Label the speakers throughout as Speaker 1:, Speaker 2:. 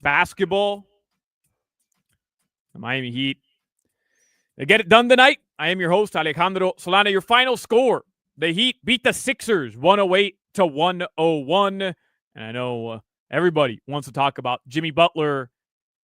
Speaker 1: basketball. The Miami Heat. They get it done tonight. I am your host, Alejandro Solana. Your final score. The Heat beat the Sixers 108-101. And I know everybody wants to talk about Jimmy Butler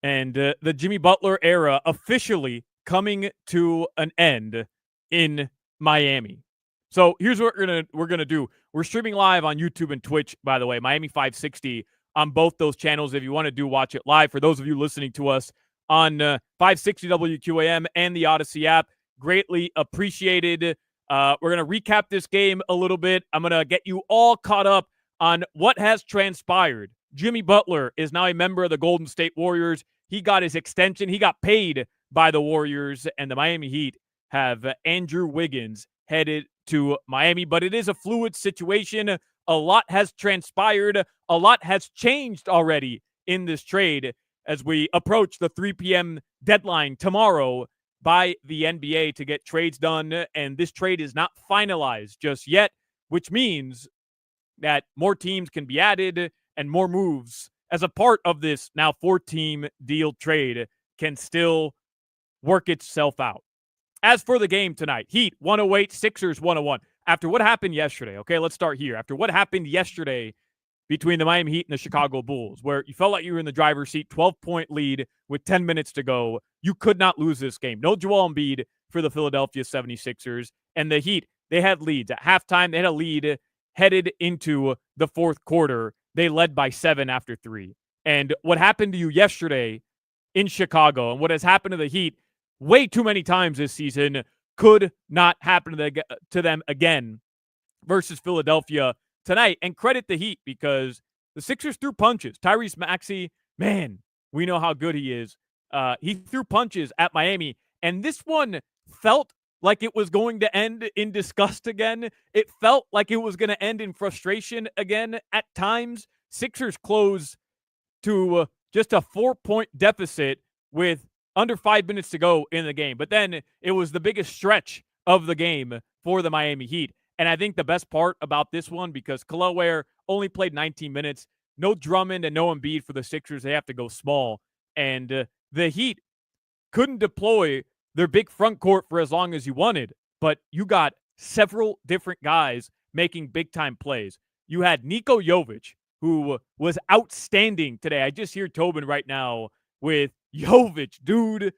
Speaker 1: and the Jimmy Butler era officially coming to an end in Miami. So here's what we're gonna do. We're streaming live on YouTube and Twitch, by the way, Miami 560 on both those channels. If you want to watch it live, for those of you listening to us on 560 WQAM and the Odyssey app, greatly appreciated. We're gonna recap this game a little bit. I'm gonna get you all caught up on what has transpired. Jimmy Butler is now a member of the Golden State Warriors. He got his extension. He got paid by the Warriors, and the Miami Heat have Andrew Wiggins headed to Miami. But it is a fluid situation. A lot has transpired. A lot has changed already in this trade as we approach the 3 p.m. deadline tomorrow by the NBA to get trades done. And this trade is not finalized just yet, which means that more teams can be added and more moves as a part of this now 4-team deal trade can still work itself out. As for the game tonight, Heat 108, Sixers 101. After what happened yesterday, okay, let's start here. After what happened yesterday between the Miami Heat and the Chicago Bulls, where you felt like you were in the driver's seat, 12-point lead with 10 minutes to go, you could not lose this game. No Joel Embiid for the Philadelphia 76ers. And the Heat, they had leads. At halftime, they had a lead headed into the fourth quarter. They led by 7 after 3. And what happened to you yesterday in Chicago and what has happened to the Heat way too many times this season could not happen to them again versus Philadelphia tonight. And credit the Heat because the Sixers threw punches. Tyrese Maxey, man, we know how good he is. He threw punches at Miami. And this one felt like it was going to end in disgust again. It felt like it was going to end in frustration again at times. Sixers close to just a 4-point deficit with under 5 minutes to go in the game. But then it was the biggest stretch of the game for the Miami Heat. And I think the best part about this one, because Kel'el Ware only played 19 minutes, no Drummond and no Embiid for the Sixers. They have to go small. And the Heat couldn't deploy their big front court for as long as you wanted, but you got several different guys making big-time plays. You had Niko Jovic, who was outstanding today. I just hear Tobin right now with Jovic, dude,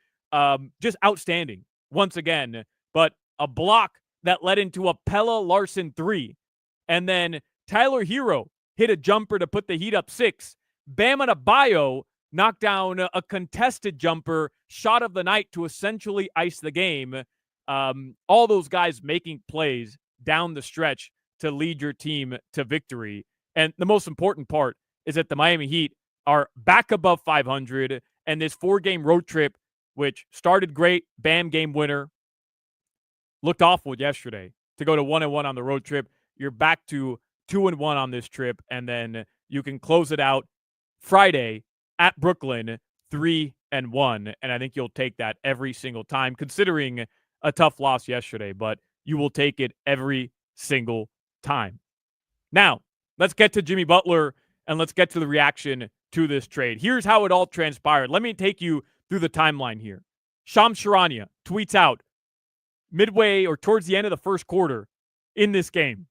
Speaker 1: just outstanding once again. But a block that led into a Pelle Larsson 3. And then Tyler Hero hit a jumper to put the Heat up 6. Bam Adebayo knocked down a contested jumper, shot of the night to essentially ice the game. All those guys making plays down the stretch to lead your team to victory. And the most important part is that the Miami Heat are back above 500, and this 4-game road trip, which started great, Bam game winner, looked awful yesterday. To go to 1-1 on the road trip, you're back to 2-1 on this trip, and then you can close it out Friday at Brooklyn 3-1. And I think you'll take that every single time, considering a tough loss yesterday, but you will take it every single time. Now, let's get to Jimmy Butler and let's get to the reaction to this trade. Here's how it all transpired. Let me take you through the timeline here. Shams Charania tweets out midway or towards the end of the first quarter in this game,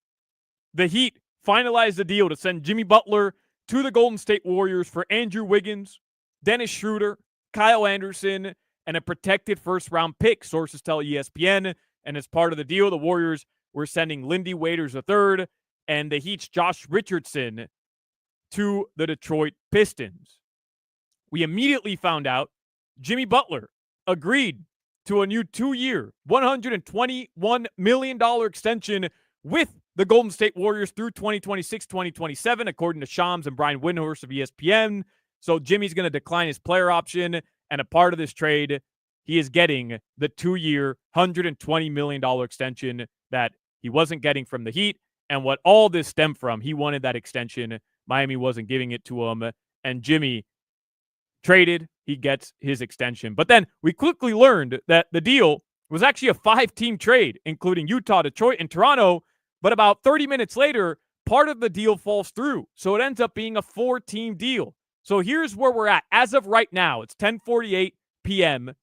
Speaker 1: the Heat finalized the deal to send Jimmy Butler to the Golden State Warriors for Andrew Wiggins, Dennis Schroeder, Kyle Anderson, and a protected first-round pick, sources tell ESPN. And as part of the deal, the Warriors were sending Lindy Waiters III and the Heat's Josh Richardson to the Detroit Pistons. We immediately found out Jimmy Butler agreed to a new 2-year, $121 million extension with the Golden State Warriors through 2026-2027, according to Shams and Brian Windhorst of ESPN. So Jimmy's going to decline his player option, and a part of this trade, he is getting the 2-year, $120 million extension that he wasn't getting from the Heat. And what all this stemmed from, he wanted that extension. Miami wasn't giving it to him, and Jimmy traded. He gets his extension. But then we quickly learned that the deal was actually a 5-team trade, including Utah, Detroit, and Toronto. But about 30 minutes later, part of the deal falls through. So it ends up being a 4-team deal. So here's where we're at. As of right now, it's 10:48 p.m.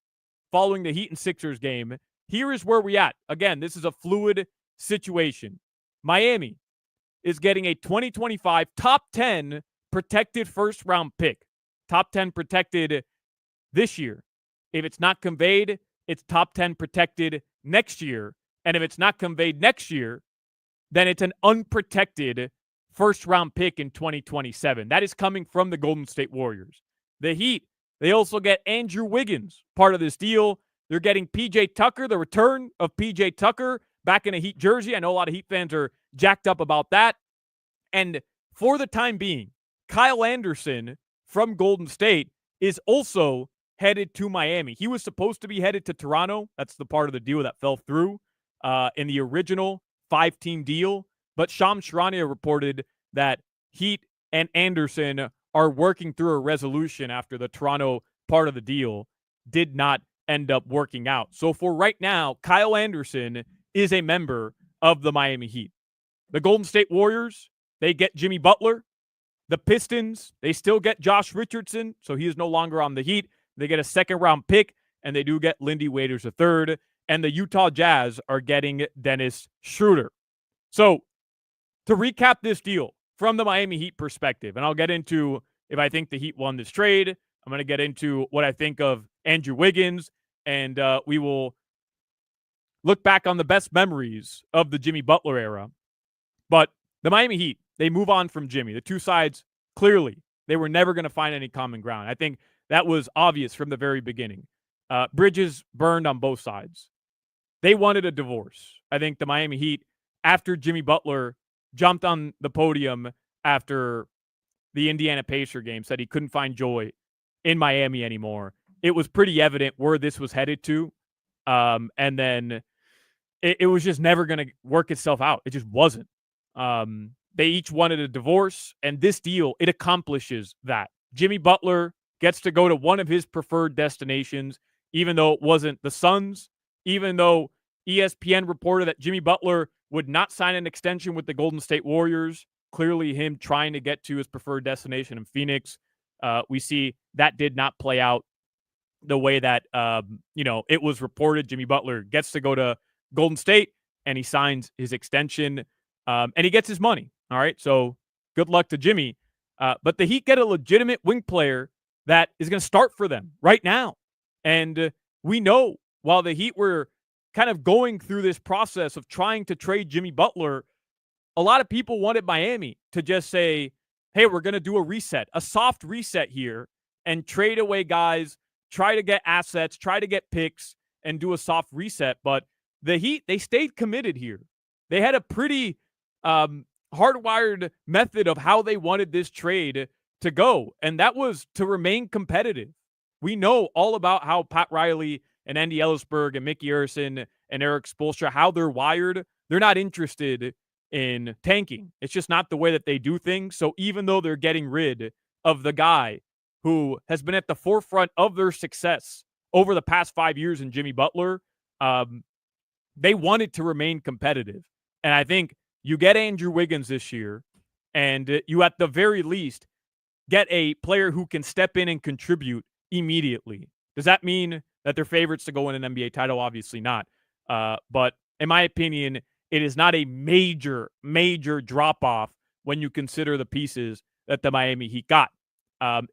Speaker 1: following the Heat and Sixers game. Here is where we're at. Again, this is a fluid situation. Miami is getting a 2025 top 10 protected first round pick. Top 10 protected this year. If it's not conveyed, it's top 10 protected next year. And if it's not conveyed next year, then it's an unprotected first round pick in 2027. That is coming from the Golden State Warriors. The Heat, they also get Andrew Wiggins, part of this deal. They're getting PJ Tucker, the return of PJ Tucker back in a Heat jersey. I know a lot of Heat fans are jacked up about that. And for the time being, Kyle Anderson from Golden State is also headed to Miami. He was supposed to be headed to Toronto. That's the part of the deal that fell through in the original 5-team deal. But Shams Charania reported that Heat and Anderson are working through a resolution after the Toronto part of the deal did not end up working out. So for right now, Kyle Anderson is a member of the Miami Heat. The Golden State Warriors, they get Jimmy Butler. The Pistons, they still get Josh Richardson, so he is no longer on the Heat. They get a second-round pick, and they do get Lindy Waiters III. And the Utah Jazz are getting Dennis Schroeder. So to recap this deal from the Miami Heat perspective, and I'll get into if I think the Heat won this trade. I'm going to get into what I think of Andrew Wiggins, and we will look back on the best memories of the Jimmy Butler era. But the Miami Heat, they move on from Jimmy. The two sides, clearly, they were never going to find any common ground. I think that was obvious from the very beginning. Bridges burned on both sides. They wanted a divorce. I think the Miami Heat, after Jimmy Butler jumped on the podium after the Indiana Pacer game, said he couldn't find joy in Miami anymore, it was pretty evident where this was headed to. And then it was just never going to work itself out. It just wasn't. They each wanted a divorce, and this deal, it accomplishes that. Jimmy Butler gets to go to one of his preferred destinations, even though it wasn't the Suns, even though ESPN reported that Jimmy Butler would not sign an extension with the Golden State Warriors. Clearly him trying to get to his preferred destination in Phoenix. We see that did not play out the way that, it was reported. Jimmy Butler gets to go to Golden State, and he signs his extension, and he gets his money. All right, so good luck to Jimmy. But the Heat get a legitimate wing player that is going to start for them right now. And we know while the Heat were kind of going through this process of trying to trade Jimmy Butler, a lot of people wanted Miami to just say, hey, we're going to do a reset, a soft reset here, and trade away guys, try to get assets, try to get picks, and do a soft reset. But the Heat, they stayed committed here. They had a pretty hardwired method of how they wanted this trade to go, and that was to remain competitive. We know all about how Pat Riley and Andy Ellisberg and Mickey Arison and Eric Spoelstra, how they're wired. They're not interested in tanking. It's just not the way that they do things. So even though they're getting rid of the guy who has been at the forefront of their success over the past 5 years in Jimmy Butler, they wanted to remain competitive. And I think you get Andrew Wiggins this year, and you at the very least get a player who can step in and contribute immediately. Does that mean that they're favorites to go win an NBA title? Obviously not. But in my opinion, it is not a major, major drop-off when you consider the pieces that the Miami Heat got.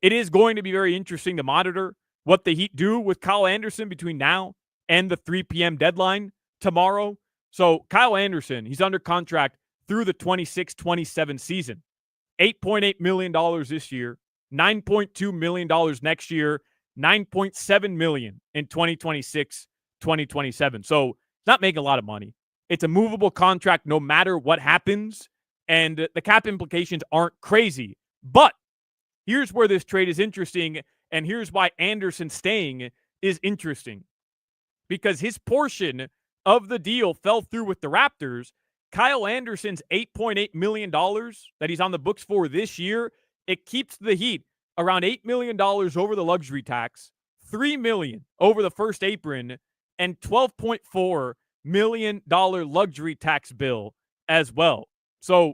Speaker 1: It is going to be very interesting to monitor what the Heat do with Kyle Anderson between now and the 3 p.m. deadline tomorrow. So Kyle Anderson, he's under contract through the 26-27 season. $8.8 million this year, $9.2 million next year, $9.7 million in 2026-2027. So it's not making a lot of money. It's a movable contract no matter what happens, and the cap implications aren't crazy. But here's where this trade is interesting, and here's why Anderson staying is interesting. Because his portion of the deal fell through with the Raptors. Kyle Anderson's $8.8 million that he's on the books for this year, it keeps the Heat around $8 million over the luxury tax, $3 million over the first apron, and $12.4 million luxury tax bill as well. So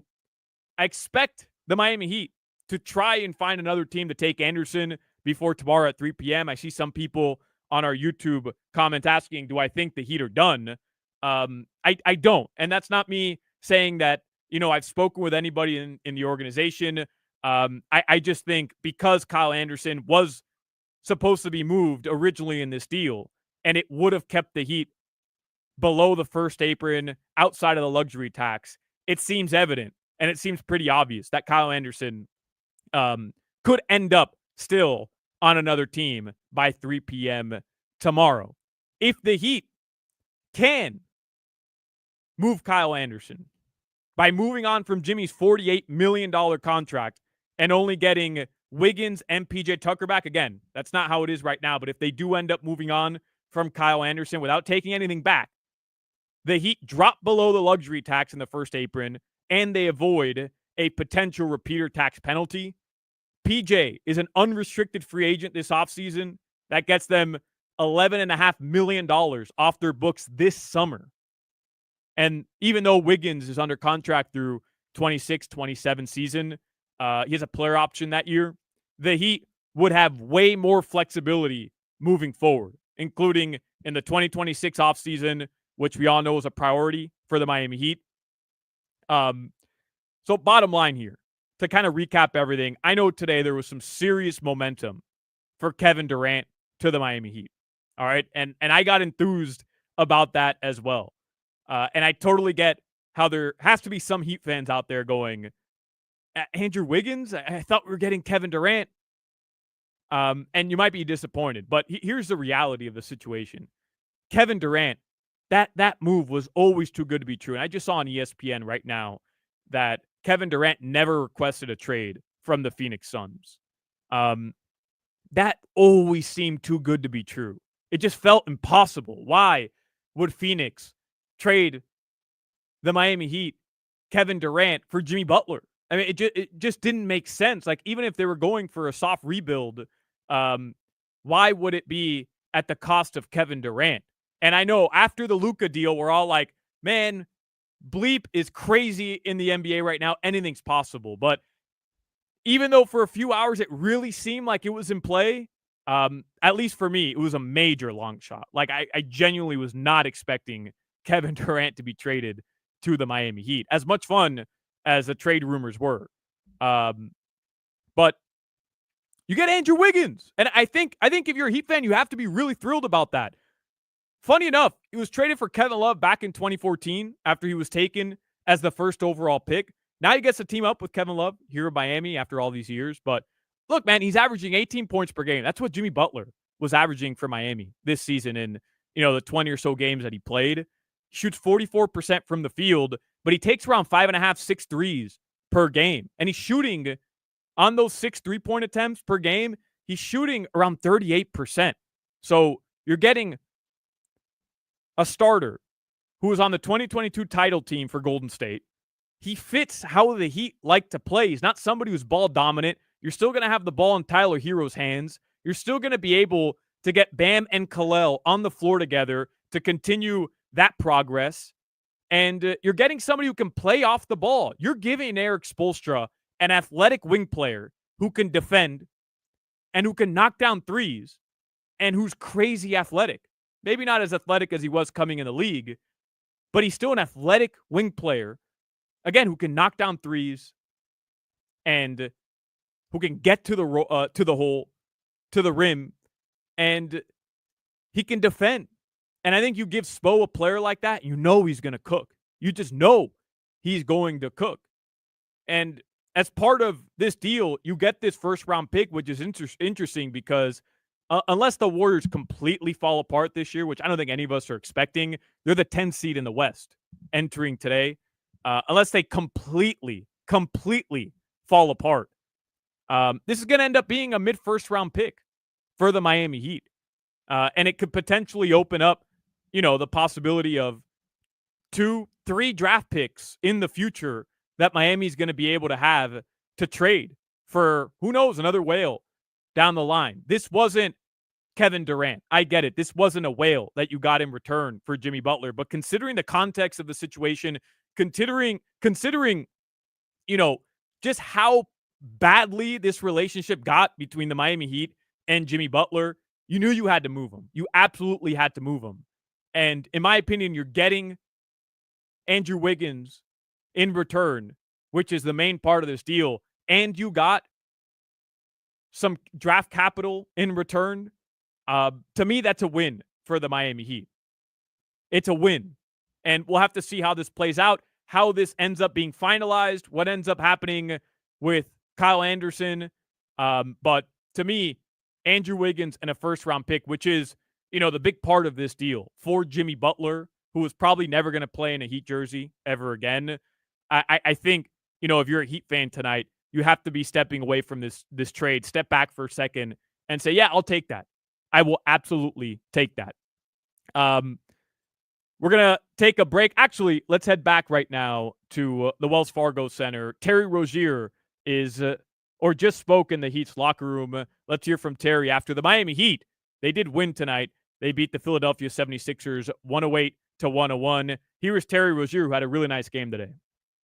Speaker 1: I expect the Miami Heat to try and find another team to take Anderson before tomorrow at 3 p.m. I see some people on our YouTube comment asking, do I think the Heat are done? I don't. And that's not me saying that, I've spoken with anybody in the organization. I just think because Kyle Anderson was supposed to be moved originally in this deal, and it would have kept the Heat below the first apron outside of the luxury tax, it seems evident and it seems pretty obvious that Kyle Anderson could end up still on another team by 3 p.m. tomorrow. If the Heat can move Kyle Anderson by moving on from Jimmy's $48 million contract and only getting Wiggins and PJ Tucker back, again, that's not how it is right now, but if they do end up moving on from Kyle Anderson without taking anything back, the Heat drop below the luxury tax in the first apron and they avoid a potential repeater tax penalty. PJ is an unrestricted free agent this offseason. That gets them $11.5 million off their books this summer. And even though Wiggins is under contract through 26-27 season, he has a player option that year, the Heat would have way more flexibility moving forward, including in the 2026 offseason, which we all know is a priority for the Miami Heat. So bottom line here, to kind of recap everything, I know today there was some serious momentum for Kevin Durant to the Miami Heat. All right. And I got enthused about that as well. And I totally get how there has to be some Heat fans out there going, Andrew Wiggins? I thought we were getting Kevin Durant. And you might be disappointed, but here's the reality of the situation. Kevin Durant, that move was always too good to be true. And I just saw on ESPN right now that Kevin Durant never requested a trade from the Phoenix Suns. That always seemed too good to be true. It just felt impossible. Why would Phoenix trade the Miami Heat, Kevin Durant, for Jimmy Butler? I mean, it just didn't make sense. Like, even if they were going for a soft rebuild, why would it be at the cost of Kevin Durant? And I know after the Luka deal, we're all like, man, bleep is crazy in the NBA right now. Anything's possible. But even though for a few hours it really seemed like it was in play, at least for me, it was a major long shot. Like, I genuinely was not expecting Kevin Durant to be traded to the Miami Heat. As much fun as the trade rumors were. But you get Andrew Wiggins. And I think if you're a Heat fan, you have to be really thrilled about that. Funny enough, he was traded for Kevin Love back in 2014 after he was taken as the first overall pick. Now he gets to team up with Kevin Love here in Miami after all these years. But look, man, he's averaging 18 points per game. That's what Jimmy Butler was averaging for Miami this season in, the 20 or so games that he played. Shoots 44% from the field, but he takes around 5.5, 6 threes per game. And he's shooting on those 6 3-point attempts per game. He's shooting around 38%. So you're getting a starter who was on the 2022 title team for Golden State. He fits how the Heat like to play. He's not somebody who's ball dominant. You're still going to have the ball in Tyler Hero's hands. You're still going to be able to get Bam and Khalil on the floor together to continue that progress. And you're getting somebody who can play off the ball. You're giving Eric Spoelstra an athletic wing player who can defend and who can knock down threes and who's crazy athletic. Maybe not as athletic as he was coming in the league, but he's still an athletic wing player, again, who can knock down threes and who can get to the hole, to the rim, and he can defend. And I think you give Spo a player like that, you know he's going to cook. You just know he's going to cook. And as part of this deal, you get this first-round pick, which is interesting because unless the Warriors completely fall apart this year, which I don't think any of us are expecting, they're the 10th seed in the West entering today. Unless they completely fall apart, this is going to end up being a mid-first-round pick for the Miami Heat. And it could potentially open up, the possibility of 2-3 draft picks in the future that Miami's going to be able to have to trade for, who knows, another whale down the line. This wasn't Kevin Durant. I get it. This wasn't a whale that you got in return for Jimmy Butler. But considering the context of the situation, considering, just how badly this relationship got between the Miami Heat and Jimmy Butler, you knew you had to move him. You absolutely had to move him. And in my opinion, you're getting Andrew Wiggins in return, which is the main part of this deal. And you got some draft capital in return. To me, that's a win for the Miami Heat. It's a win. And we'll have to see how this plays out, how this ends up being finalized, what ends up happening with Kyle Anderson. But to me, Andrew Wiggins and a first-round pick, which is, the big part of this deal for Jimmy Butler, who is probably never going to play in a Heat jersey ever again. I think, if you're a Heat fan tonight, you have to be stepping away from this trade, step back for a second and say, yeah, I'll take that. I will absolutely take that. We're going to take a break. Actually, let's head back right now to the Wells Fargo Center. Terry Rozier is, or just spoke in the Heat's locker room. Let's hear from Terry after the Miami Heat. They did win tonight. They beat the Philadelphia 76ers 108-101. Here is Terry Rozier, who had a really nice game today.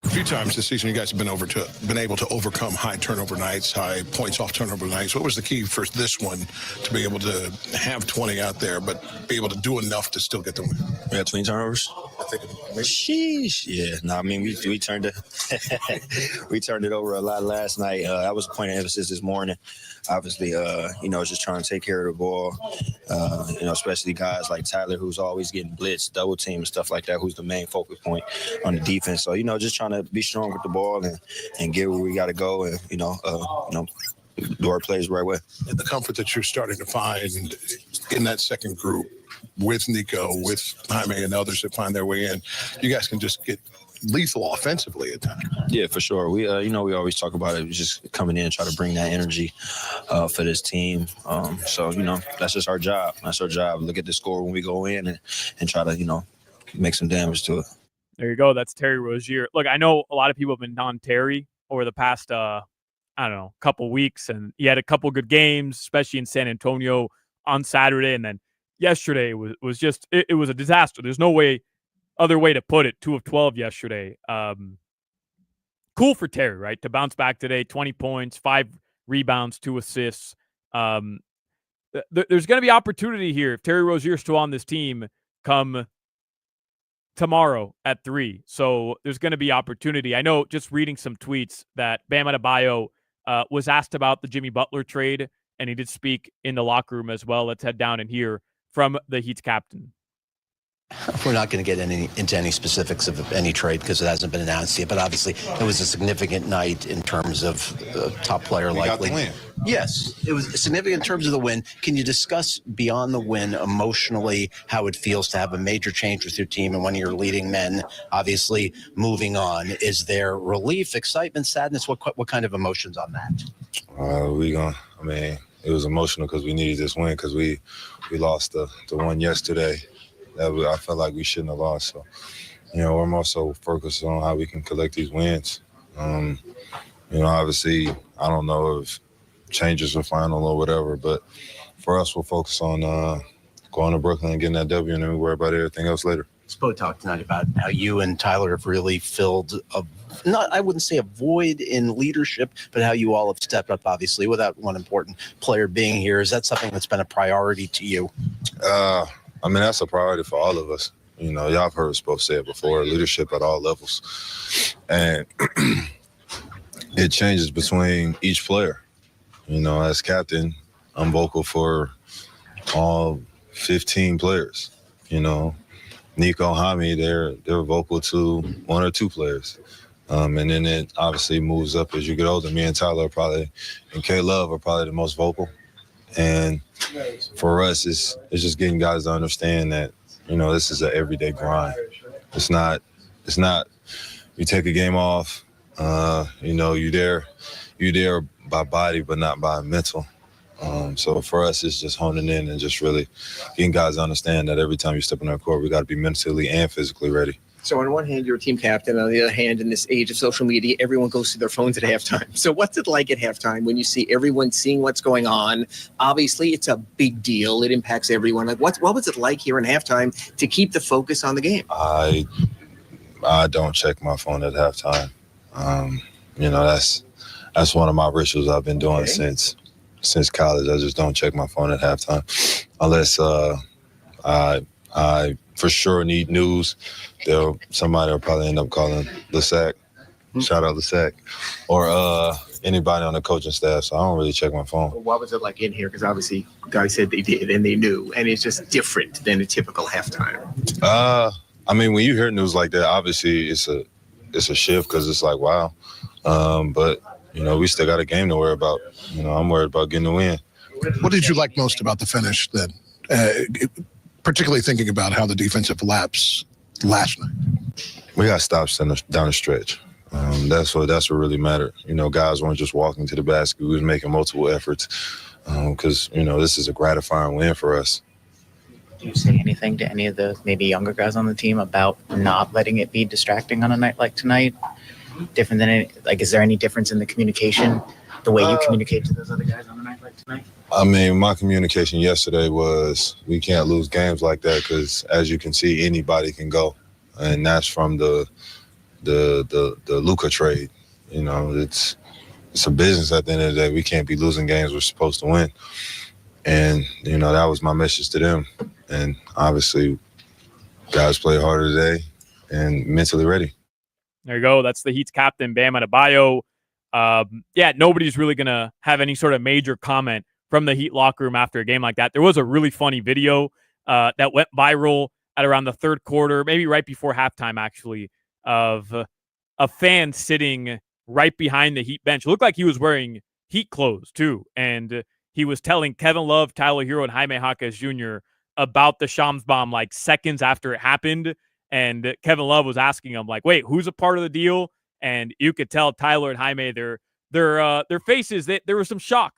Speaker 2: A few times this season, you guys have been able to overcome high turnover nights, high points off turnover nights. What was the key for this one to be able to have 20 out there, but be able to do enough to still get the win?
Speaker 3: We had 20 turnovers.
Speaker 2: I think.
Speaker 3: Sheesh. Yeah. No, I mean we turned it we turned it over a lot last night. That was a point of emphasis this morning. Obviously, just trying to take care of the ball. Especially guys like Tyler, who's always getting blitzed, double team, and stuff like that, who's the main focus point on the defense. So, just trying to be strong with the ball and get where we got to go and, do our plays the right way.
Speaker 2: And the comfort that you're starting to find in that second group with Nico, with Jaime and others that find their way in, you guys can just get lethal offensively at times.
Speaker 3: Yeah, for sure. We, we always talk about it, just coming in and try to bring that energy for this team. That's just our job. That's our job. Look at the score when we go in and try to, make some damage to it.
Speaker 1: There you go. That's Terry Rozier. Look, I know a lot of people have been on Terry over the past, couple weeks, and he had a couple good games, especially in San Antonio on Saturday. And then yesterday was just, it was a disaster. There's no other way to put it. 2 of 12 yesterday. Cool for Terry, right? To bounce back today, 20 points, 5 rebounds, 2 assists. There's going to be opportunity here if Terry Rozier is still on this team come tomorrow at 3. So there's going to be opportunity. I know, just reading some tweets, that Bam Adebayo was asked about the Jimmy Butler trade, and he did speak in the locker room as well. Let's head down and hear from the Heat's captain.
Speaker 4: We're not going to get into any specifics of any trade because it hasn't been announced yet. But obviously, it was a significant night in terms of top player likely.
Speaker 2: Got the win.
Speaker 4: Yes, it was significant in terms of the win. Can you discuss beyond the win emotionally how it feels to have a major change with your team and one of your leading men obviously moving on? Is there relief, excitement, sadness? What kind of emotions on that?
Speaker 5: It was emotional because we needed this win because we lost the one yesterday. I felt like we shouldn't have lost. So, we're more so focused on how we can collect these wins. Obviously, I don't know if changes are final or whatever, but for us, we'll focus on going to Brooklyn and getting that W, and then we worry about everything else later.
Speaker 4: Spo talked tonight about how you and Tyler have really filled I wouldn't say a void in leadership, but how you all have stepped up, obviously, without one important player being here. Is that something that's been a priority to you?
Speaker 5: That's a priority for all of us. Y'all have heard Spo say it before, leadership at all levels. And it changes between each player. As captain, I'm vocal for all 15 players. Nico, Jaime, they're vocal to 1 or 2 players. And then it obviously moves up as you get older. Me and Tyler and K-Love are probably the most vocal. And for us, it's just getting guys to understand that, this is an everyday grind. It's not you take a game off, you're there by body, but not by mental. So for us, it's just honing in and just really getting guys to understand that every time you step on that court, we got to be mentally and physically ready.
Speaker 6: So on one hand, you're a team captain. On the other hand, in this age of social media, everyone goes through their phones at halftime. So what's it like at halftime when you see everyone seeing what's going on? Obviously, it's a big deal. It impacts everyone. Like, what was it like here in halftime to keep the focus on the game?
Speaker 5: I don't check my phone at halftime. that's one of my rituals I've been doing since college. I just don't check my phone at halftime unless I for sure need news. Somebody will probably end up calling Lasac. Shout out Lasac. Or anybody on the coaching staff. So I don't really check my phone.
Speaker 6: What was it like in here? Because obviously guys said they did and they knew, and it's just different than a typical halftime.
Speaker 5: I mean, when you hear news like that, obviously it's a shift because it's like, wow. But, we still got a game to worry about. I'm worried about getting the win.
Speaker 2: What did you like most about the finish then? Particularly thinking about how the defensive lapse last night.
Speaker 5: We got stops down the stretch. That's what really mattered. Guys weren't just walking to the basket. We was making multiple efforts because, this is a gratifying win for us.
Speaker 7: Do you say anything to any of the maybe younger guys on the team about not letting it be distracting on a night like tonight? Different than is there any difference in the communication, the way you communicate to those other guys on a night like tonight?
Speaker 5: I mean, my communication yesterday was we can't lose games like that because, as you can see, anybody can go, and that's from the Luka trade. It's a business at the end of the day. We can't be losing games we're supposed to win, and that was my message to them. And obviously, guys play harder today and mentally ready.
Speaker 1: There you go. That's the Heat's captain, Bam Adebayo. Nobody's really going to have any sort of major comment from the Heat locker room after a game like that. There was a really funny video that went viral at around the third quarter, maybe right before halftime, actually, of a fan sitting right behind the Heat bench. It looked like he was wearing Heat clothes, too. And he was telling Kevin Love, Tyler Hero, and Jaime Jaquez Jr. about the Shams bomb like seconds after it happened. And Kevin Love was asking him, like, wait, who's a part of the deal? And you could tell Tyler and Jaime, their faces, there was some shock.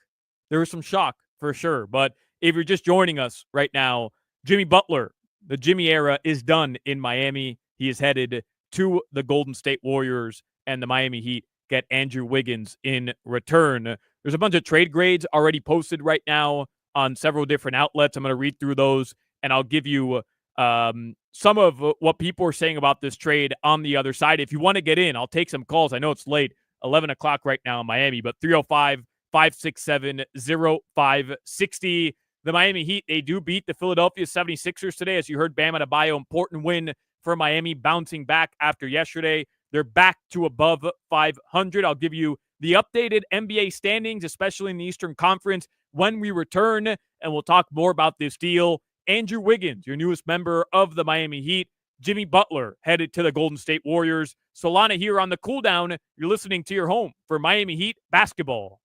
Speaker 1: There was some shock for sure. But if you're just joining us right now, Jimmy Butler, the Jimmy era is done in Miami. He is headed to the Golden State Warriors, and the Miami Heat get Andrew Wiggins in return. There's a bunch of trade grades already posted right now on several different outlets. I'm going to read through those, and I'll give you some of what people are saying about this trade on the other side. If you want to get in, I'll take some calls. I know it's late, 11 o'clock right now in Miami, but 305-567-0560. The Miami Heat, they do beat the Philadelphia 76ers today. As you heard, Bam Adebayo, important win for Miami, bouncing back after yesterday. They're back to above 500. I'll give you the updated NBA standings, especially in the Eastern Conference, when we return, and we'll talk more about this deal. Andrew Wiggins, your newest member of the Miami Heat. Jimmy Butler headed to the Golden State Warriors. Solana here on the cool down. You're listening to your home for Miami Heat basketball.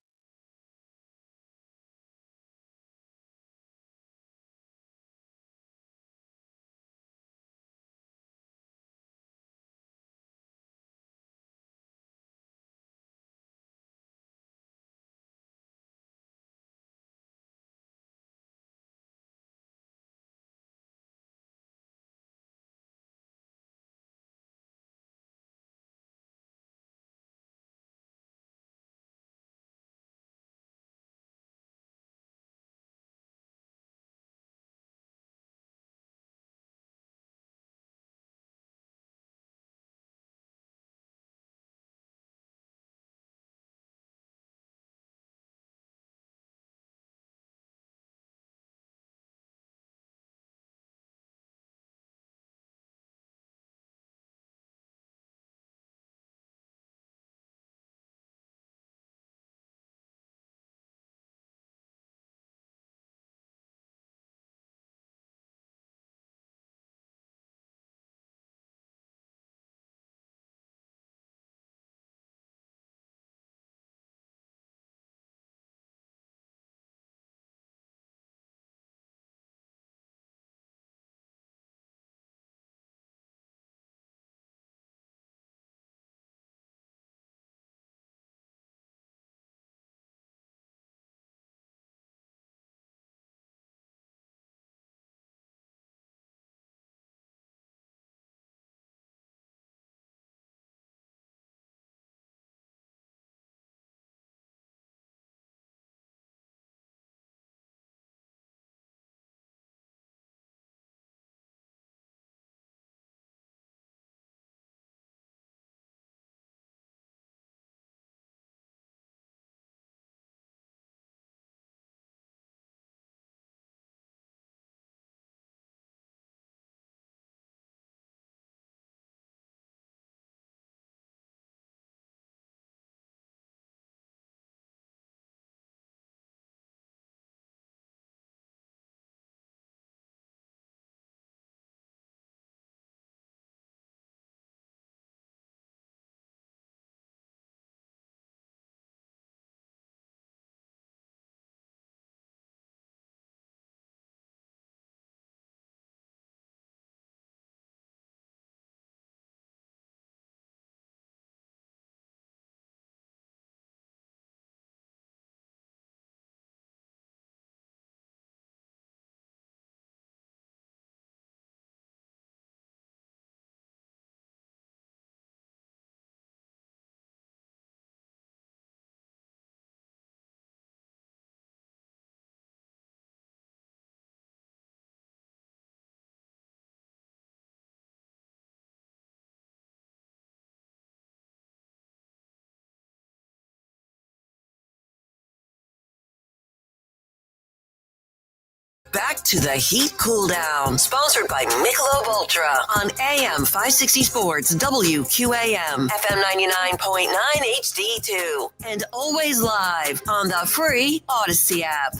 Speaker 8: Back to the Heat Cool Down, sponsored by Michelob Ultra on AM 560 Sports, WQAM, FM 99.9 HD2, and always live on the free Odyssey app.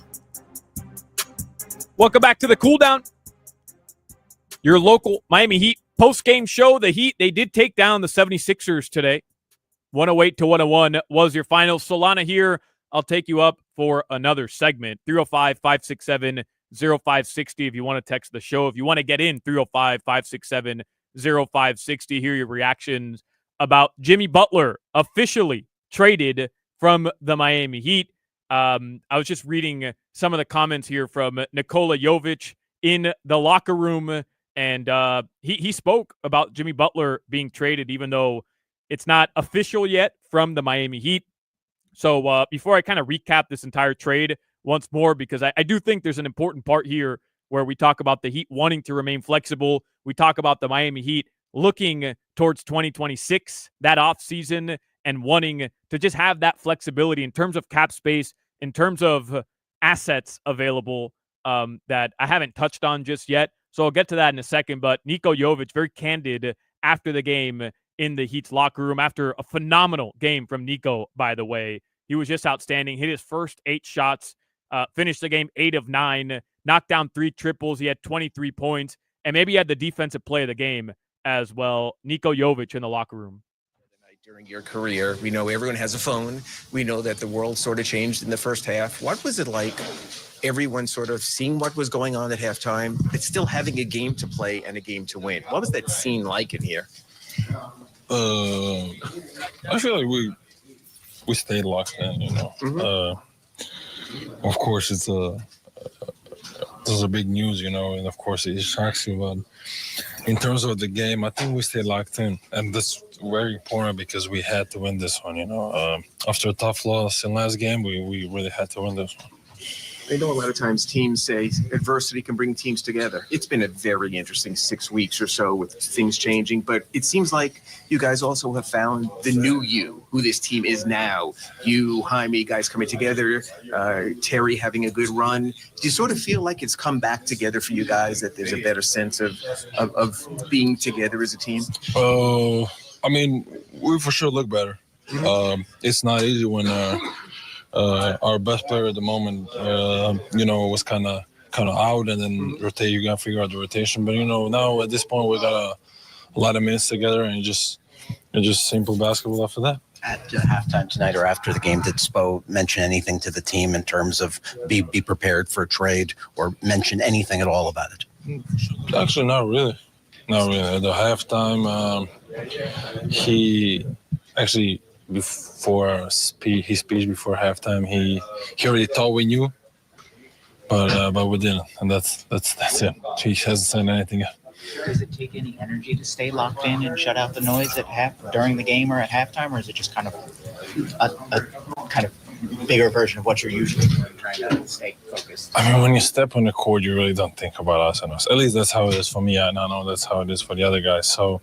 Speaker 1: Welcome back to the Cool Down, your local Miami Heat post-game show. The Heat, they did take down the 76ers today. 108-101 was your final. Solana here. I'll take you up for another segment. 305-567-0560 if you want to text the show. If you want to get in, 305-567-0560. Hear your reactions about Jimmy Butler officially traded from the Miami Heat. I was just reading some of the comments here from Nikola Jovic in the locker room, and he spoke about Jimmy Butler being traded, even though it's not official yet from the Miami Heat. So before I kind of recap this entire trade once more, because I do think there's an important part here where we talk about the Heat wanting to remain flexible. We talk about the Miami Heat looking towards 2026, that offseason, and wanting to just have that flexibility in terms of cap space, in terms of assets available that I haven't touched on just yet. So I'll get to that in a second. But Niko Jovic, very candid after the game in the Heat's locker room, after a phenomenal game from Niko, by the way. He was just outstanding. Hit his first 8 shots, finished the game 8 of 9, knocked down 3 triples. He had 23 points, and maybe he had the defensive play of the game as well. Niko Jovic in the locker room.
Speaker 6: During your career, we know everyone has a phone. We know that the world sort of changed in the first half. What was it like, everyone sort of seeing what was going on at halftime, but still having a game to play and a game to win? What was that scene like in here?
Speaker 9: I feel like we stayed locked in, you know.
Speaker 6: Mm-hmm.
Speaker 9: Of course, this is a big news, you know, and of course it shocks you. But in terms of the game, I think we stayed locked in, and that's very important because we had to win this one, you know. After a tough loss in last game, we really had to win this one.
Speaker 6: I know a lot of times teams say adversity can bring teams together. It's been a very interesting 6 weeks or so with things changing, but it seems like you guys also have found the new you, who this team is now. You, Jaime, guys coming together, Terry having a good run. Do you sort of feel like it's come back together for you guys, that there's a better sense of being together as a team?
Speaker 9: I mean, we for sure look better.
Speaker 6: Mm-hmm.
Speaker 9: It's not easy when our best player at the moment, you know, was kind of out, and then rotate. You got to figure out the rotation. But you know, now at this point, we got a lot of minutes together, and just simple basketball after that.
Speaker 4: At halftime tonight or after the game, did Spo mention anything to the team in terms of be prepared for a trade, or mention anything at all about it?
Speaker 9: Actually, not really. At the halftime, he actually, before his speech before halftime, he already thought we knew, but we didn't, and that's it. He hasn't said anything yet.
Speaker 7: Does it take any energy to stay locked in and shut out the noise during the game or at halftime, or is it just kind of a kind of bigger version of what you're usually doing, trying to stay focused?
Speaker 9: I mean, when you step on the court, you really don't think about us and us. At least that's how it is for me, and I know that's how it is for the other guys. So,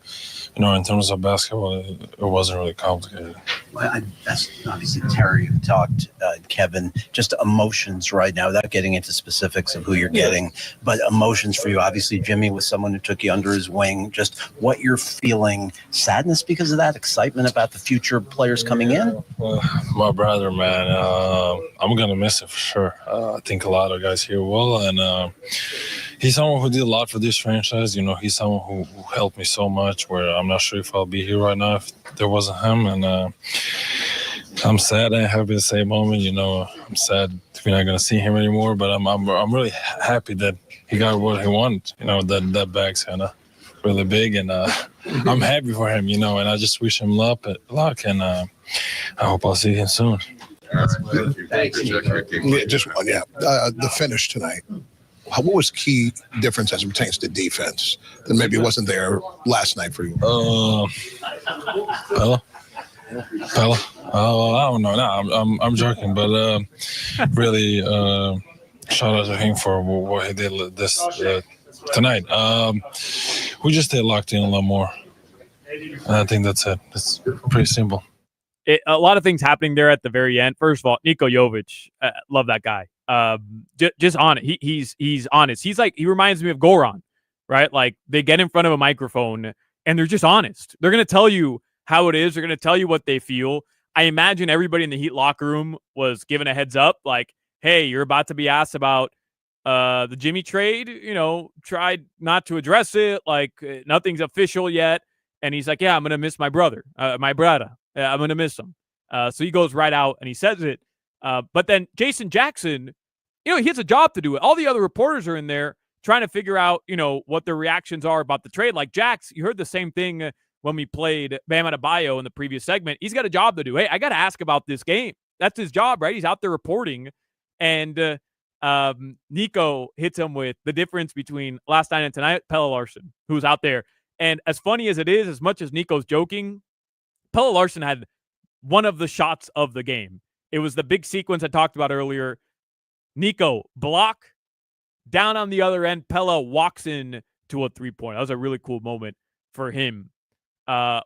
Speaker 9: you know, in terms of basketball, it wasn't really complicated.
Speaker 4: Well, that's obviously Terry talked, Kevin, just emotions right now, without getting into specifics of who you're getting, but emotions for you. Obviously, Jimmy was someone who took you under his wing. Just what you're feeling, sadness because of that, excitement about the future players coming in?
Speaker 9: Well, my brother, man, I'm going to miss it for sure. I think a lot of guys here will, and he's someone who did a lot for this franchise. You know, he's someone who helped me so much, where I'm not sure if I'll be here right now if there wasn't him. And I'm sad I have the same moment. You know, I'm sad we're not going to see him anymore, but I'm really happy that he got what he wanted. You know, that bag's kind of really big, and I'm happy for him, you know, and I just wish him luck, and I hope I'll see him soon.
Speaker 6: Thank you.
Speaker 2: Yeah, just one, yeah. The finish tonight. What was key difference as it pertains to defense that maybe wasn't there last night for you?
Speaker 9: Pella. Oh, I don't know. No, I'm joking, but really, shout out to him for what he did this tonight. We just stayed locked in a lot more, and I think that's it. It's pretty simple.
Speaker 1: A lot of things happening there at the very end. First of all, Niko Jovic, love that guy. Just on it. He's honest. He reminds me of Goran, right? Like they get in front of a microphone and they're just honest. They're going to tell you how it is. They're going to tell you what they feel. I imagine everybody in the Heat locker room was given a heads up, like, hey, you're about to be asked about the Jimmy trade. Tried not to address it. Like nothing's official yet. And he's like, yeah, I'm going to miss my brother. I'm going to miss him. So he goes right out and he says it. But then Jason Jackson, he has a job to do. All the other reporters are in there trying to figure out, what their reactions are about the trade. Like Jax, you heard the same thing when we played Bam Adebayo in the previous segment. He's got a job to do. Hey, I got to ask about this game. That's his job, right? He's out there reporting. And Nico hits him with the difference between last night and tonight. Pelle Larsson, who's out there. And as funny as it is, as much as Nico's joking, Pelle Larsson had one of the shots of the game. It was the big sequence I talked about earlier. Nico block, down on the other end. Pelle walks in to a three-point. That was a really cool moment for him.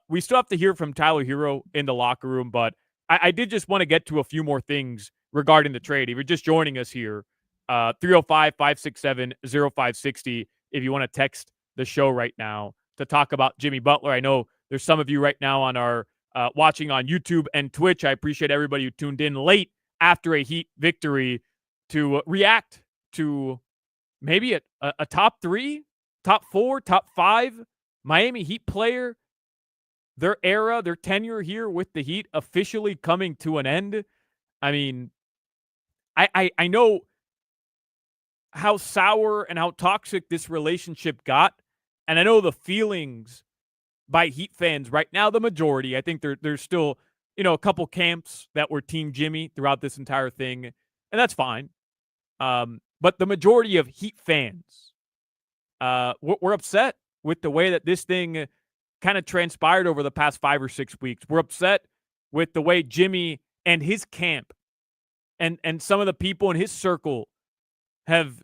Speaker 1: We still have to hear from Tyler Hero in the locker room, but I did just want to get to a few more things regarding the trade. If you're just joining us here, 305-567-0560 if you want to text the show right now to talk about Jimmy Butler. I know there's some of you right now on our watching on YouTube and Twitch. I appreciate everybody who tuned in late after a Heat victory to react to maybe a top 3, top 4, top 5 Miami Heat player. Their era, their tenure here with the Heat officially coming to an end. I mean, I know how sour and how toxic this relationship got. And I know the feelings by Heat fans right now, the majority. I think there's still, a couple camps that were Team Jimmy throughout this entire thing. And that's fine. But the majority of Heat fans were upset with the way that this thing kind of transpired over the past 5 or 6 weeks. We're upset with the way Jimmy and his camp and some of the people in his circle have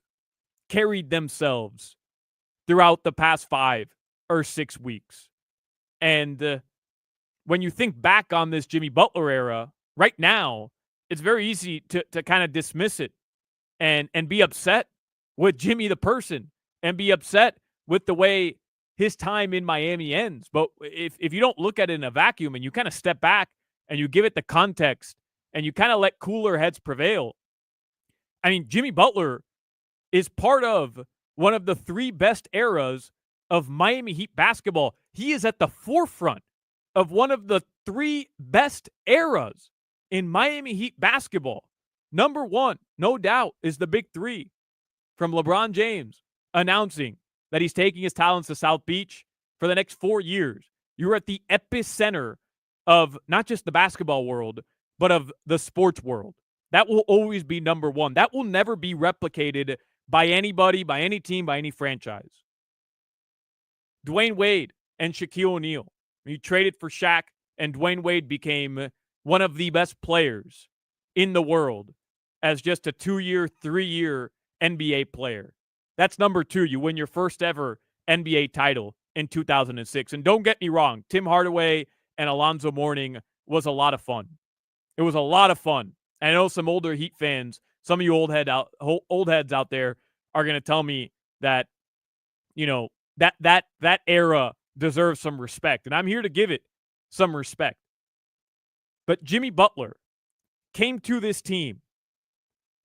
Speaker 1: carried themselves throughout the past 5 or 6 weeks. And when you think back on this Jimmy Butler era, right now, it's very easy to kind of dismiss it and be upset with Jimmy the person and be upset with the way his time in Miami ends. But if you don't look at it in a vacuum and you kind of step back and you give it the context and you kind of let cooler heads prevail, I mean, Jimmy Butler is part of one of the 3 best eras of Miami Heat basketball. He is at the forefront of one of the 3 best eras in Miami Heat basketball. Number 1, no doubt, is the Big 3 from LeBron James announcing that he's taking his talents to South Beach for the next 4 years. You're at the epicenter of not just the basketball world, but of the sports world. That will always be number 1. That will never be replicated by anybody, by any team, by any franchise. Dwayne Wade and Shaquille O'Neal. You traded for Shaq, and Dwayne Wade became one of the best players in the world as just a 2-year, 3-year NBA player. That's number 2. You win your first ever NBA title in 2006. And don't get me wrong, Tim Hardaway and Alonzo Mourning was a lot of fun. It was a lot of fun. And I know some older Heat fans, some of you old heads out there are going to tell me that, that era deserves some respect. And I'm here to give it some respect. But Jimmy Butler came to this team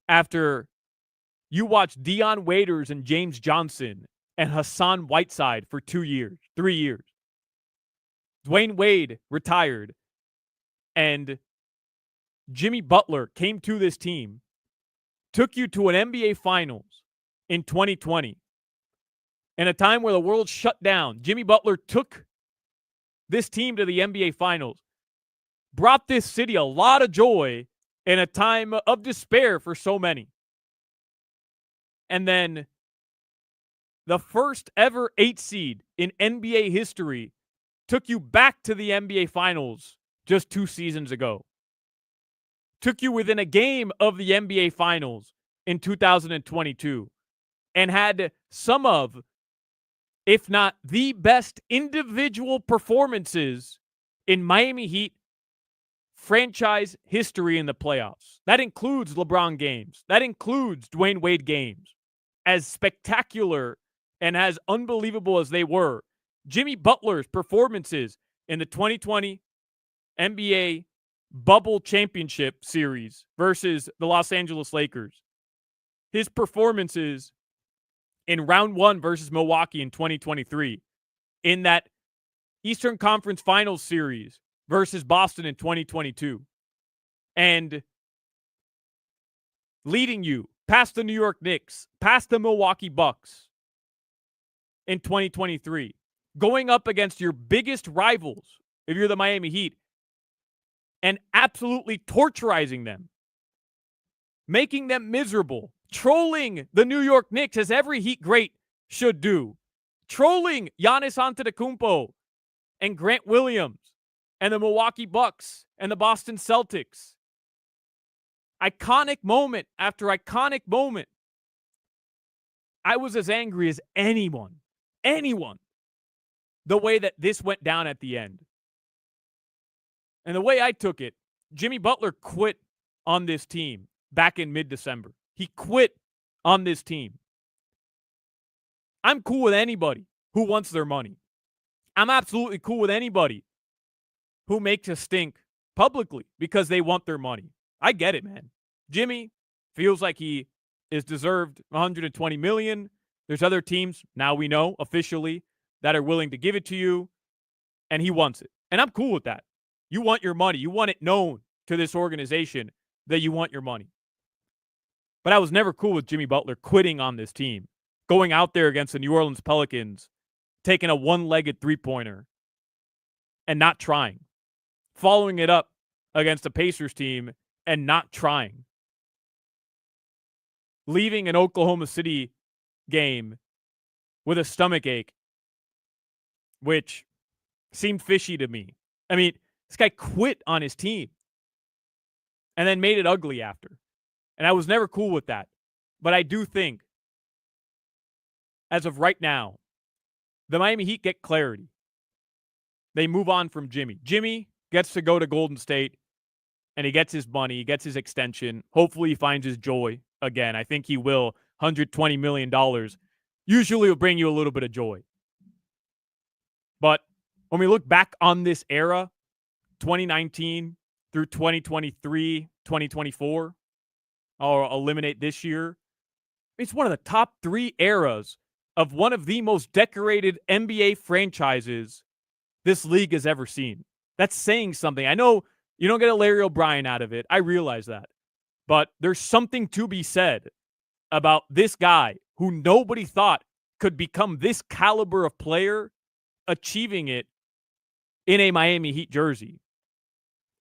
Speaker 1: after you watched Dion Waiters and James Johnson and Hassan Whiteside for 2 years, 3 years. Dwayne Wade retired, and Jimmy Butler came to this team, took you to an NBA Finals in 2020. In a time where the world shut down, Jimmy Butler took this team to the NBA Finals, brought this city a lot of joy in a time of despair for so many. And then the first ever 8 seed in NBA history took you back to the NBA Finals just 2 seasons ago. Took you within a game of the NBA Finals in 2022 and had some of, if not the best individual performances in Miami Heat franchise history in the playoffs. That includes LeBron games. That includes Dwayne Wade games. As spectacular and as unbelievable as they were, Jimmy Butler's performances in the 2020 NBA Bubble Championship Series versus the Los Angeles Lakers, his performances in round 1 versus Milwaukee in 2023, in that Eastern Conference Finals series versus Boston in 2022, and leading you past the New York Knicks, past the Milwaukee Bucks in 2023, going up against your biggest rivals, if you're the Miami Heat, and absolutely torturizing them, making them miserable, trolling the New York Knicks as every Heat great should do, trolling Giannis Antetokounmpo and Grant Williams and the Milwaukee Bucks and the Boston Celtics. Iconic moment after iconic moment. I was as angry as anyone, the way that this went down at the end. And the way I took it, Jimmy Butler quit on this team back in mid-December. He quit on this team. I'm cool with anybody who wants their money. I'm absolutely cool with anybody who makes a stink publicly because they want their money. I get it, man. Jimmy feels like he is deserved $120 million. There's other teams, now we know, officially, that are willing to give it to you, and he wants it. And I'm cool with that. You want your money. You want it known to this organization that you want your money. But I was never cool with Jimmy Butler quitting on this team, going out there against the New Orleans Pelicans, taking a one-legged three-pointer and not trying, following it up against a Pacers team and not trying, leaving an Oklahoma City game with a stomach ache, which seemed fishy to me. I mean, this guy quit on his team and then made it ugly after. And I was never cool with that. But I do think, as of right now, the Miami Heat get clarity. They move on from Jimmy. Jimmy gets to go to Golden State, and he gets his money, he gets his extension. Hopefully he finds his joy again. I think he will. $120 million usually will bring you a little bit of joy. But when we look back on this era, 2019 through 2023, 2024, I'll eliminate this year. It's one of the top 3 eras of one of the most decorated NBA franchises this league has ever seen. That's saying something. I know you don't get a Larry O'Brien out of it. I realize that. But there's something to be said about this guy who nobody thought could become this caliber of player, achieving it in a Miami Heat jersey.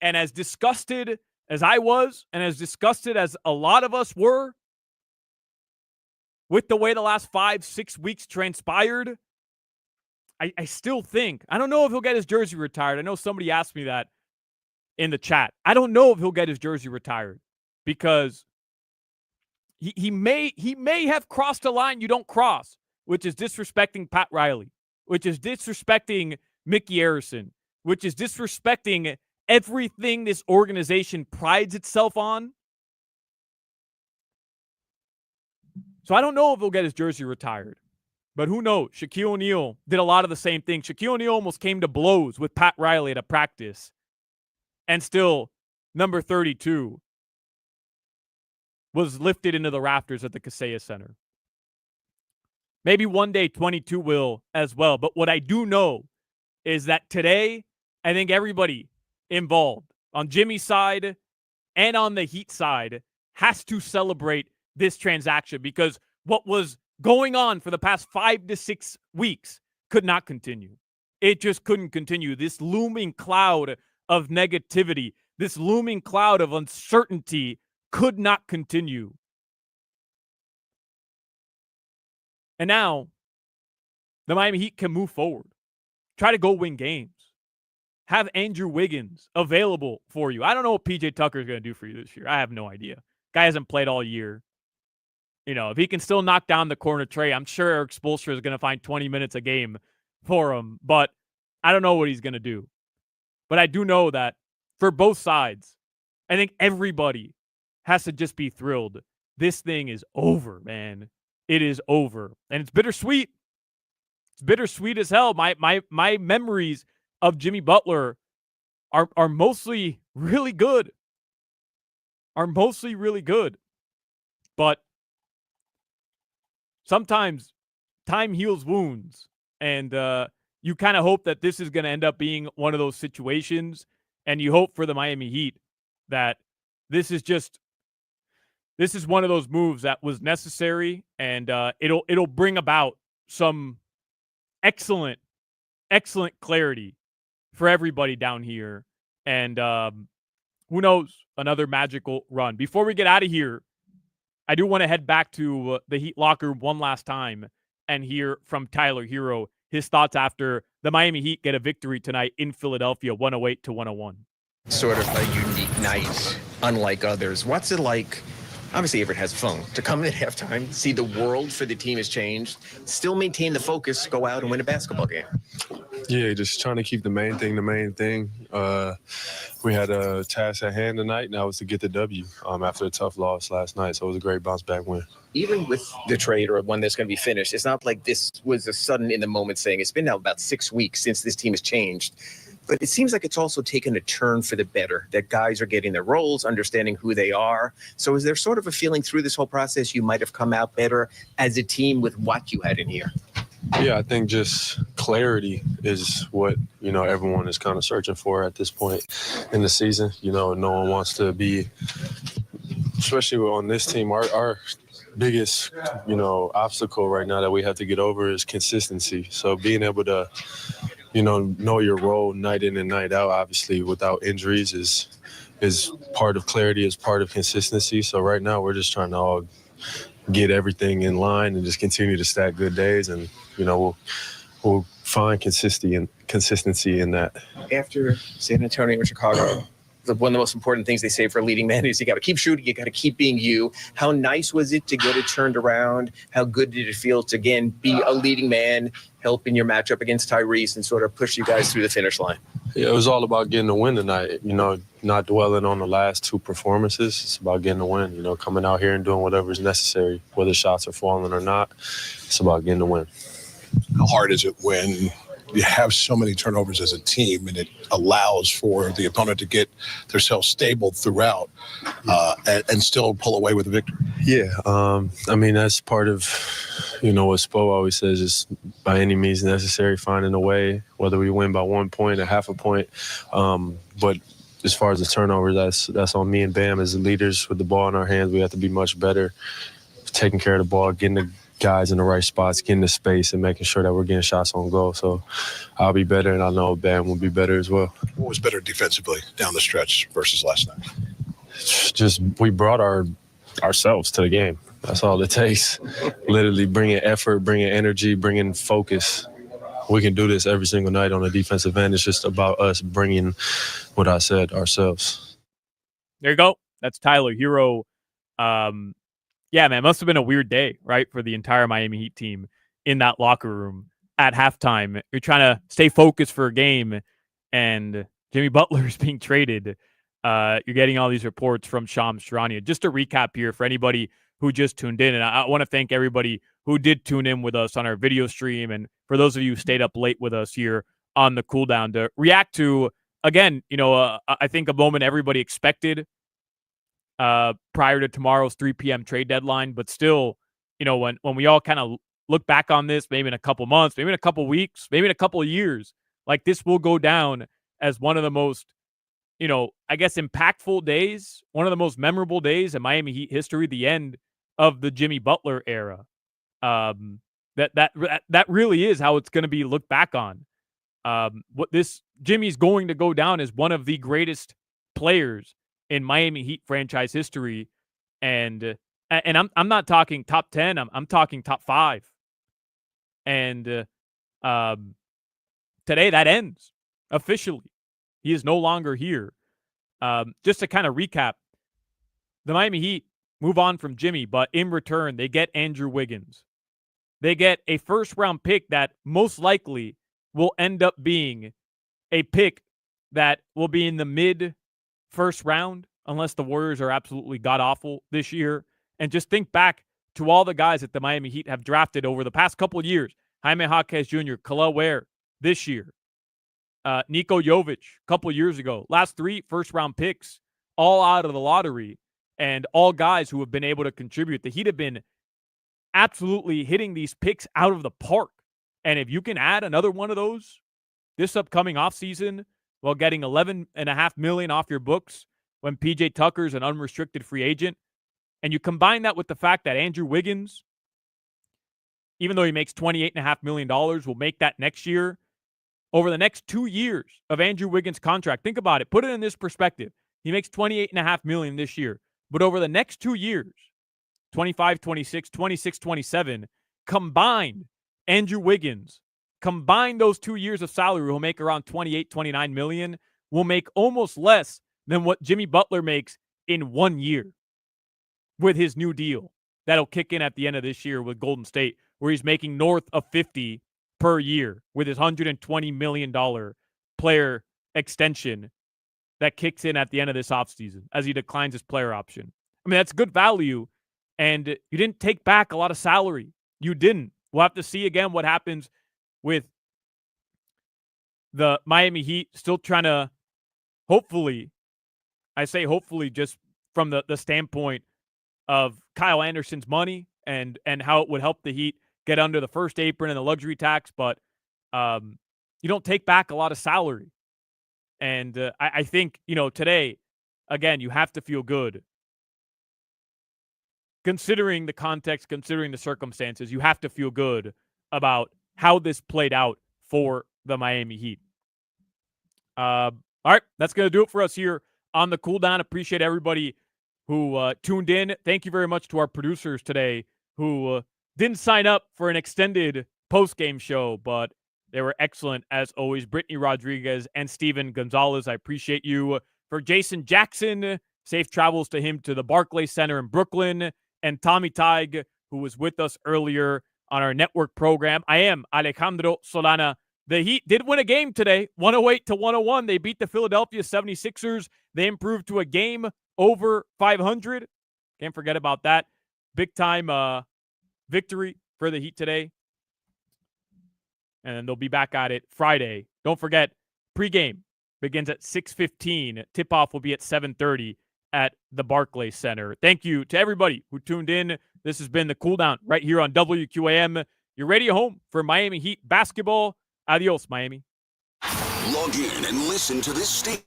Speaker 1: And as disgusted as I was, and as disgusted as a lot of us were with the way the last 5-6 weeks transpired, I still think, I don't know if he'll get his jersey retired. I know somebody asked me that in the chat. I don't know if he'll get his jersey retired because he may have crossed a line you don't cross, which is disrespecting Pat Riley, which is disrespecting Mickey Arison, which is disrespecting everything this organization prides itself on. So I don't know if he'll get his jersey retired. But who knows? Shaquille O'Neal did a lot of the same thing. Shaquille O'Neal almost came to blows with Pat Riley at a practice. And still, number 32 was lifted into the rafters at the Kaseya Center. Maybe one day 22 will as well. But what I do know is that today, I think everybody involved on Jimmy's side and on the Heat side has to celebrate this transaction, because what was going on for the past 5 to 6 weeks could not continue. It just couldn't continue. This looming cloud of negativity, this looming cloud of uncertainty could not continue. And now, the Miami Heat can move forward. Try to go win games. Have Andrew Wiggins available for you. I don't know what PJ Tucker is going to do for you this year. I have no idea. Guy hasn't played all year. You know, if he can still knock down the corner tray, I'm sure Eric Spoelstra is going to find 20 minutes a game for him. But I don't know what he's going to do. But I do know that for both sides. I think everybody has to just be thrilled. This thing is over, man. It is over. And it's bittersweet. It's bittersweet as hell. My memories of Jimmy Butler are mostly really good. But sometimes time heals wounds. And you kind of hope that this is going to end up being one of those situations. And you hope for the Miami Heat that this is one of those moves that was necessary, and it'll bring about some excellent clarity for everybody down here. And who knows, another magical run. Before we get out of here, I do want to head back to the Heat locker room one last time and hear from Tyler Hero his thoughts after the Miami Heat get a victory tonight in Philadelphia, 108-101.
Speaker 6: Sort of a unique night, unlike others. What's it like? Obviously, Everett has fun. To come in at halftime, see the world for the team has changed, still maintain the focus, go out and win a basketball game.
Speaker 10: Yeah, just trying to keep the main thing. We had a task at hand tonight, and that was to get the W after a tough loss last night. So it was a great bounce-back win.
Speaker 6: Even with the trade or one that's going to be finished, it's not like this was a sudden in-the-moment thing. It's been now about 6 weeks since this team has changed. But it seems like it's also taken a turn for the better, that guys are getting their roles, understanding who they are. So is there sort of a feeling through this whole process you might have come out better as a team with what you had in here?
Speaker 10: Yeah, I think just clarity is what, everyone is kind of searching for at this point in the season. No one wants to be, especially on this team, our biggest, obstacle right now that we have to get over is consistency. So being able to, know your role night in and night out, obviously without injuries is part of clarity, is part of consistency. So right now we're just trying to all get everything in line and just continue to stack good days, and we'll find consistency in that.
Speaker 6: After San Antonio and Chicago, one of the most important things they say for a leading man is you got to keep shooting, you got to keep being you. How nice was it to get it turned around? How good did it feel to, again, be a leading man, help in your matchup against Tyrese and sort of push you guys through the finish line?
Speaker 10: Yeah, it was all about getting a win tonight, not dwelling on the last two performances. It's about getting a win, coming out here and doing whatever is necessary, whether shots are falling or not. It's about getting a win.
Speaker 2: How hard is it when you have so many turnovers as a team and it allows for the opponent to get themselves stable throughout and still pull away with a victory?
Speaker 10: Yeah, that's part of, what Spo always says, is by any means necessary, finding a way, whether we win by 1 point or half a point. But as far as the turnover, that's on me and Bam as the leaders with the ball in our hands. We have to be much better taking care of the ball, getting the guys in the right spots, getting the space, and making sure that we're getting shots on goal. So I'll be better, and I know Bam will be better as well.
Speaker 2: What was better defensively down the stretch versus last night?
Speaker 10: Just we brought ourselves to the game. That's all it takes. Literally bringing effort, bringing energy, bringing focus. We can do this every single night on the defensive end. It's just about us bringing what I said, ourselves.
Speaker 1: There you go. That's Tyler Hero. Yeah, man, must have been a weird day, right, for the entire Miami Heat team in that locker room at halftime. You're trying to stay focused for a game, and Jimmy Butler is being traded. You're getting all these reports from Shams Charania. Just to recap here for anybody who just tuned in, and I want to thank everybody who did tune in with us on our video stream, and for those of you who stayed up late with us here on the cool down to react to, again, I think a moment everybody expected prior to tomorrow's 3 p.m. trade deadline. But still, when we all kind of look back on this, maybe in a couple months, maybe in a couple weeks, maybe in a couple of years, like this will go down as one of the most, I guess, impactful days, one of the most memorable days in Miami Heat history, the end of the Jimmy Butler era. That really is how it's going to be looked back on. Jimmy's going to go down as one of the greatest players in Miami Heat franchise history, and I'm not talking top 10. I'm talking top 5. And today that ends officially. He is no longer here. Just to kind of recap, the Miami Heat move on from Jimmy, but in return they get Andrew Wiggins. They get a first-round pick that most likely will end up being a pick that will be in the mid first round unless the Warriors are absolutely god-awful this year. And just think back to all the guys that the Miami Heat have drafted over the past couple of years. Jaime Jaquez Jr., Kel'el Ware this year. Niko Jovic a couple of years ago. Last 3 first-round picks, all out of the lottery, and all guys who have been able to contribute. The Heat have been absolutely hitting these picks out of the park. And if you can add another one of those this upcoming offseason while getting $11.5 million off your books when PJ Tucker's an unrestricted free agent, and you combine that with the fact that Andrew Wiggins, even though he makes $28.5 million, will make that next year. Over the next 2 years of Andrew Wiggins' contract, think about it. Put it in this perspective. He makes $28.5 million this year. But over the next 2 years, 25, 26, 26, 27, combined Andrew Wiggins, combine those 2 years of salary, he'll make around 28, 29 million, will make almost less than what Jimmy Butler makes in 1 year with his new deal that'll kick in at the end of this year with Golden State, where he's making north of 50 per year with his $120 million player extension that kicks in at the end of this offseason as he declines his player option. I mean, that's good value, and you didn't take back a lot of salary. You didn't. We'll have to see again what happens with the Miami Heat still trying to, hopefully, I say hopefully just from the standpoint of Kyle Anderson's money and how it would help the Heat get under the first apron and the luxury tax, but you don't take back a lot of salary. And I think, today, again, you have to feel good. Considering the context, considering the circumstances, you have to feel good about how this played out for the Miami Heat. All right, that's going to do it for us here on the Cool Down. Appreciate everybody who tuned in. Thank you very much to our producers today who didn't sign up for an extended post-game show, but they were excellent as always. Brittany Rodriguez and Steven Gonzalez, I appreciate you. For Jason Jackson, safe travels to him to the Barclays Center in Brooklyn. And Tommy Tig, who was with us earlier on our network program. I am Alejandro Solana. The Heat did win a game today, 108-101. They beat the Philadelphia 76ers. They improved to a game over 500. Can't forget about that. Big-time victory for the Heat today. And they'll be back at it Friday. Don't forget, pregame begins at 6:15. Tip-off will be at 7:30 at the Barclays Center. Thank you to everybody who tuned in. This has been the Cool Down right here on WQAM, your radio home for Miami Heat basketball. Adios, Miami.
Speaker 11: Log in and listen to this station.